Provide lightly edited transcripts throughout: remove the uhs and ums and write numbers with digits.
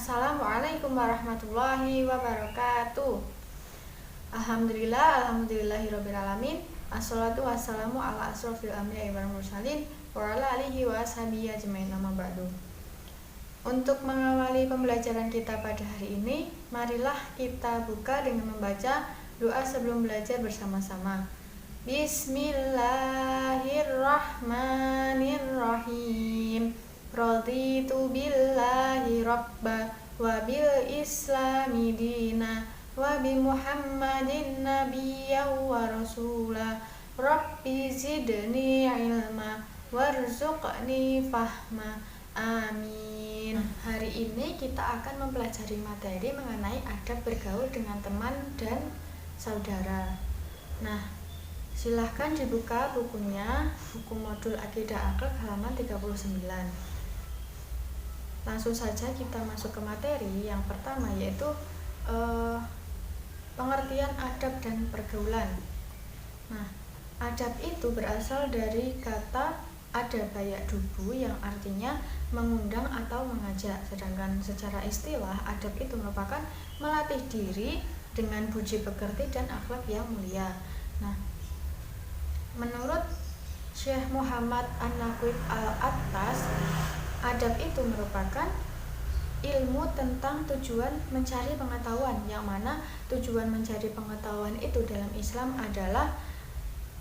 Assalamualaikum warahmatullahi wabarakatuh. Alhamdulillahirobbilalamin. Assalatu wassalamu ala asrofil anbiya'i wal mursalin wa ala alihi wa ashabihi ajmain, amma ba'du. Untuk mengawali pembelajaran kita pada hari ini, marilah kita buka dengan membaca doa sebelum belajar bersama-sama. Bismillahirrahmanirrahim. Raditu billahi rabba wa bil islami dina wa bi muhammadin nabiyya wa rasula. Rabbi zidni ilma warzuqni fahma. Amin. Hari ini kita akan mempelajari materi mengenai adab bergaul dengan teman dan saudara. Nah, silahkan dibuka bukunya, buku modul Akidah Akhlak halaman 39. Langsung saja kita masuk ke materi yang pertama, yaitu pengertian adab dan pergaulan. Nah, adab itu berasal dari kata adabayak dubu yang artinya mengundang atau mengajak. Sedangkan secara istilah, adab itu merupakan melatih diri dengan budi pekerti dan akhlak yang mulia. Nah, menurut Syekh Muhammad An-Naqib Al-Attas, adab itu merupakan ilmu tentang tujuan mencari pengetahuan, yang mana tujuan mencari pengetahuan itu dalam Islam adalah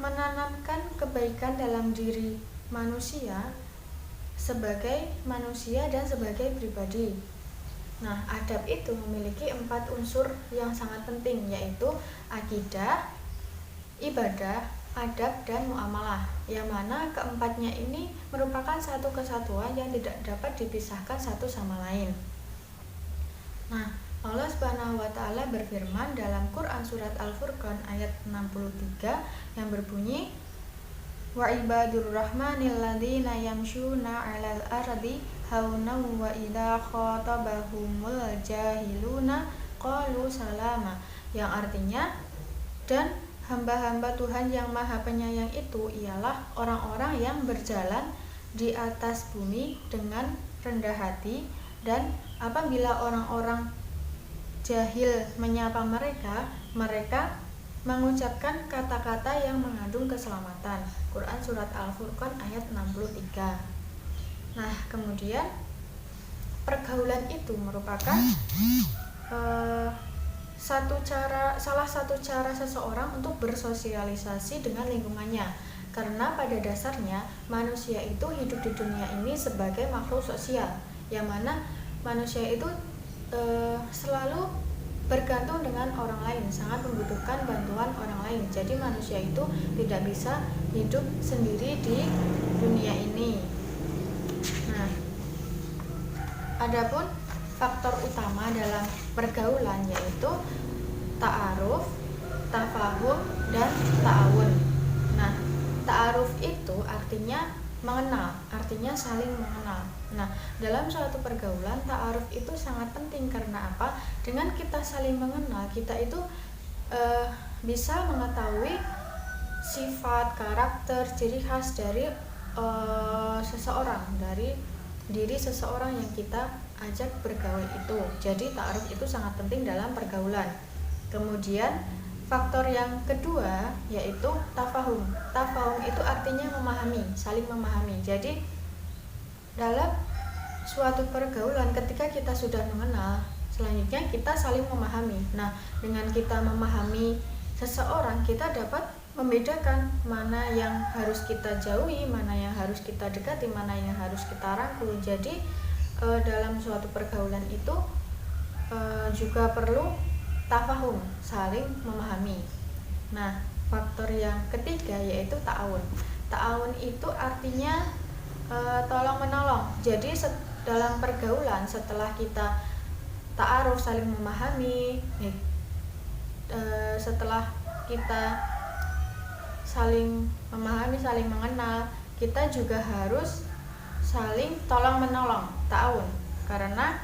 menanamkan kebaikan dalam diri manusia sebagai manusia dan sebagai pribadi. Nah, adab itu memiliki 4 unsur yang sangat penting, yaitu akidah, ibadah, adab, dan muamalah, yang mana keempatnya ini merupakan satu kesatuan yang tidak dapat dipisahkan satu sama lain. Nah, Allah Subhanahu wa Ta'ala berfirman dalam Quran surat Al-Furqan ayat 63 yang berbunyi, wa ibadur rahmanil ladzina yamshuna 'alal ardi haunan wa idza khatabahumul jahiluna qalu salama, yang artinya, dan hamba-hamba Tuhan yang Maha Penyayang itu ialah orang-orang yang berjalan di atas bumi dengan rendah hati, dan apabila orang-orang jahil menyapa mereka, mereka mengucapkan kata-kata yang mengandung keselamatan. Quran surat Al-Furqan ayat 63. Nah, kemudian pergaulan itu merupakan salah satu cara seseorang untuk bersosialisasi dengan lingkungannya, karena pada dasarnya manusia itu hidup di dunia ini sebagai makhluk sosial, yang mana manusia itu selalu bergantung dengan orang lain, sangat membutuhkan bantuan orang lain. Jadi manusia itu tidak bisa hidup sendiri di dunia ini. Nah, adapun faktor utama dalam pergaulan yaitu ta'aruf, tafahum, dan ta'awun. Nah, ta'aruf itu artinya mengenal, artinya saling mengenal. Nah, dalam suatu pergaulan, ta'aruf itu sangat penting. Karena apa? Dengan kita saling mengenal, kita itu bisa mengetahui sifat, karakter, ciri khas dari seseorang, dari diri seseorang yang kita ajak bergaul itu. Jadi ta'aruf itu sangat penting dalam pergaulan. Kemudian faktor yang kedua yaitu tafahum. Tafahum itu artinya memahami, saling memahami. Jadi dalam suatu pergaulan, ketika kita sudah mengenal, selanjutnya kita saling memahami. Nah, dengan kita memahami seseorang, kita dapat membedakan mana yang harus kita jauhi, mana yang harus kita dekati, mana yang harus kita rangkul. Jadi dalam suatu pergaulan itu juga perlu tafahum, saling memahami. Nah, faktor yang ketiga yaitu ta'awun. Ta'awun itu artinya tolong menolong. Jadi dalam pergaulan, setelah kita ta'aruf, saling memahami, setelah kita saling memahami, saling mengenal, kita juga harus saling tolong menolong, ta'awun. Karena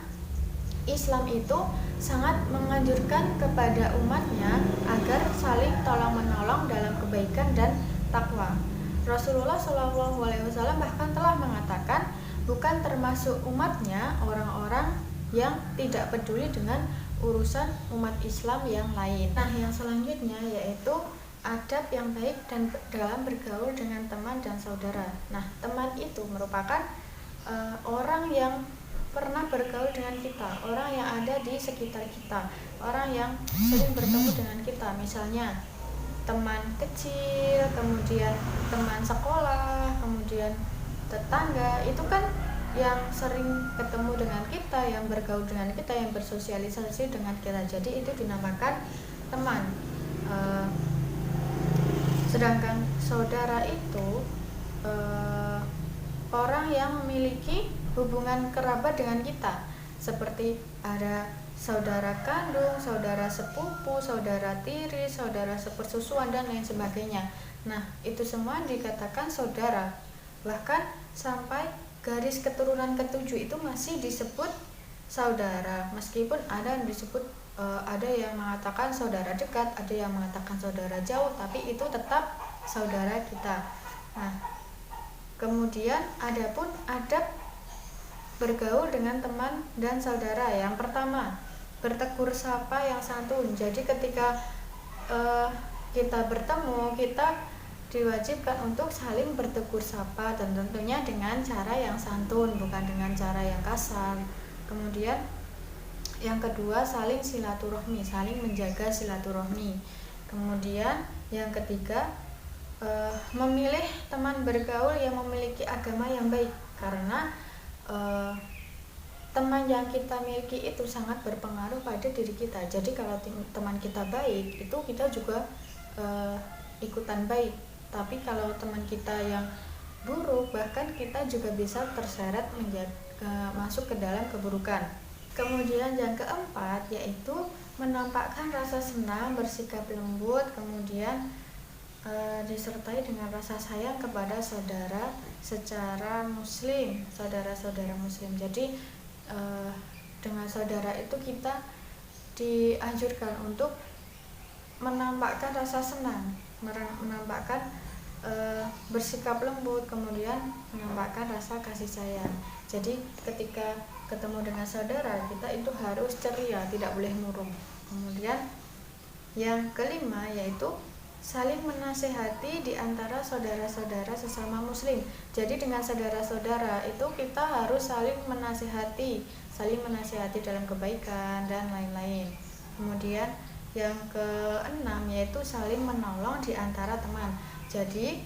Islam itu sangat menganjurkan kepada umatnya agar saling tolong menolong dalam kebaikan dan takwa. Rasulullah SAW bahkan telah mengatakan, bukan termasuk umatnya orang-orang yang tidak peduli dengan urusan umat Islam yang lain. Nah, yang selanjutnya yaitu adab yang baik dan dalam bergaul dengan teman dan saudara. Nah, teman itu merupakan orang yang pernah bergaul dengan kita, orang yang ada di sekitar kita, orang yang sering bertemu dengan kita, misalnya teman kecil, kemudian teman sekolah, kemudian tetangga. Itu kan yang sering ketemu dengan kita, yang bergaul dengan kita, yang bersosialisasi dengan kita. Jadi itu dinamakan teman. Sedangkan saudara itu orang yang memiliki hubungan kerabat dengan kita, seperti ada saudara kandung, saudara sepupu, saudara tiri, saudara sepersusuan, dan lain sebagainya. Nah, itu semua dikatakan saudara. Bahkan sampai garis keturunan ketujuh itu masih disebut saudara, meskipun ada yang disebut ada yang mengatakan saudara dekat, ada yang mengatakan saudara jauh, tapi itu tetap saudara kita. Nah, kemudian adapun adab bergaul dengan teman dan saudara. Yang pertama, bertegur sapa yang santun. Jadi ketika kita bertemu, kita diwajibkan untuk saling bertegur sapa, dan tentunya dengan cara yang santun, bukan dengan cara yang kasar. Kemudian yang kedua, saling silaturahmi, saling menjaga silaturahmi. Kemudian yang ketiga, memilih teman bergaul yang memiliki agama yang baik, karena teman yang kita miliki itu sangat berpengaruh pada diri kita. Jadi kalau teman kita baik, itu kita juga ikutan baik. Tapi kalau teman kita yang buruk, bahkan kita juga bisa terseret masuk ke dalam keburukan. Kemudian yang keempat yaitu menampakkan rasa senang, bersikap lembut, kemudian disertai dengan rasa sayang kepada saudara secara muslim, saudara-saudara muslim. Jadi dengan saudara itu kita dianjurkan untuk menampakkan rasa senang, menampakkan bersikap lembut, kemudian menampakkan rasa kasih sayang. Jadi ketika ketemu dengan saudara, kita itu harus ceria, tidak boleh murung. Kemudian yang kelima yaitu saling menasehati di antara saudara-saudara sesama muslim. Jadi dengan saudara-saudara itu kita harus saling menasehati dalam kebaikan dan lain-lain. Kemudian yang keenam yaitu saling menolong di antara teman. Jadi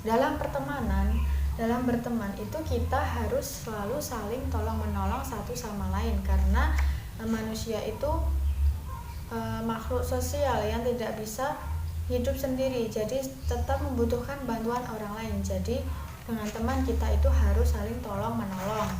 dalam pertemanan, dalam berteman itu kita harus selalu saling tolong menolong satu sama lain, karena manusia itu makhluk sosial yang tidak bisa hidup sendiri, jadi tetap membutuhkan bantuan orang lain. Jadi dengan teman kita itu harus saling tolong menolong.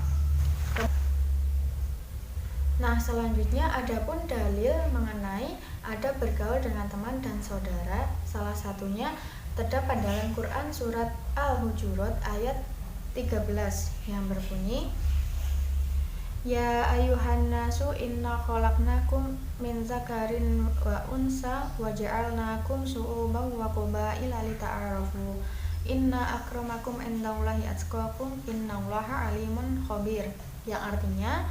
Nah, selanjutnya adapun dalil mengenai adab bergaul dengan teman dan saudara, salah satunya terdapat dalam Quran surat Al-Hujurat ayat 13 yang berbunyi, Ya ayuhan nasu inna khalaqnakum min zakarin wa unsa wa ja'alnakum syu'uban wa qabaila lita'arafu inna akramakum indallahi atqakum innallaha alimun khabir. Yang artinya,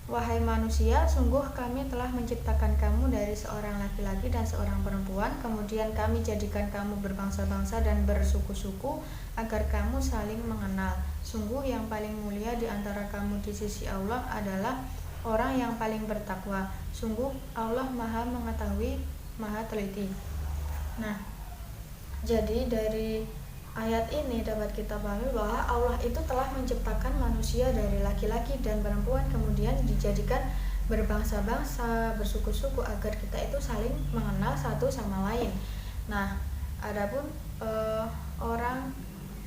wahai manusia, sungguh kami telah menciptakan kamu dari seorang laki-laki dan seorang perempuan, kemudian kami jadikan kamu berbangsa-bangsa dan bersuku-suku agar kamu saling mengenal. Sungguh yang paling mulia di antara kamu di sisi Allah adalah orang yang paling bertakwa. Sungguh Allah Maha mengetahui, Maha teliti. Nah, jadi dari ayat ini dapat kita pahami bahwa Allah itu telah menciptakan manusia dari laki-laki dan perempuan, kemudian dijadikan berbangsa-bangsa, bersuku-suku agar kita itu saling mengenal satu sama lain. Nah, adapun orang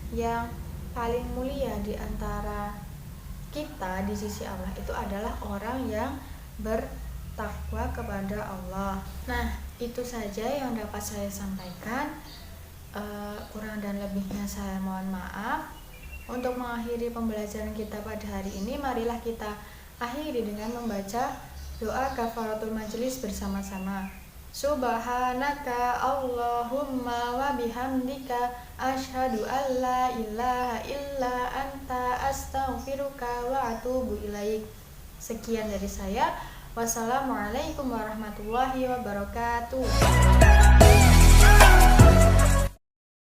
yang paling mulia di antara kita di sisi Allah itu adalah orang yang bertakwa kepada Allah. Nah, itu saja yang dapat saya sampaikan. Kurang dan lebihnya saya mohon maaf. Untuk mengakhiri pembelajaran kita pada hari ini, marilah kita akhiri dengan membaca doa kafaratul majelis bersama-sama. Subhanaka Allahumma wa bihamdika asyhadu an la ilaha illa anta astaghfiruka wa atubu ilaik. Sekian dari saya. Wassalamualaikum warahmatullahi wabarakatuh.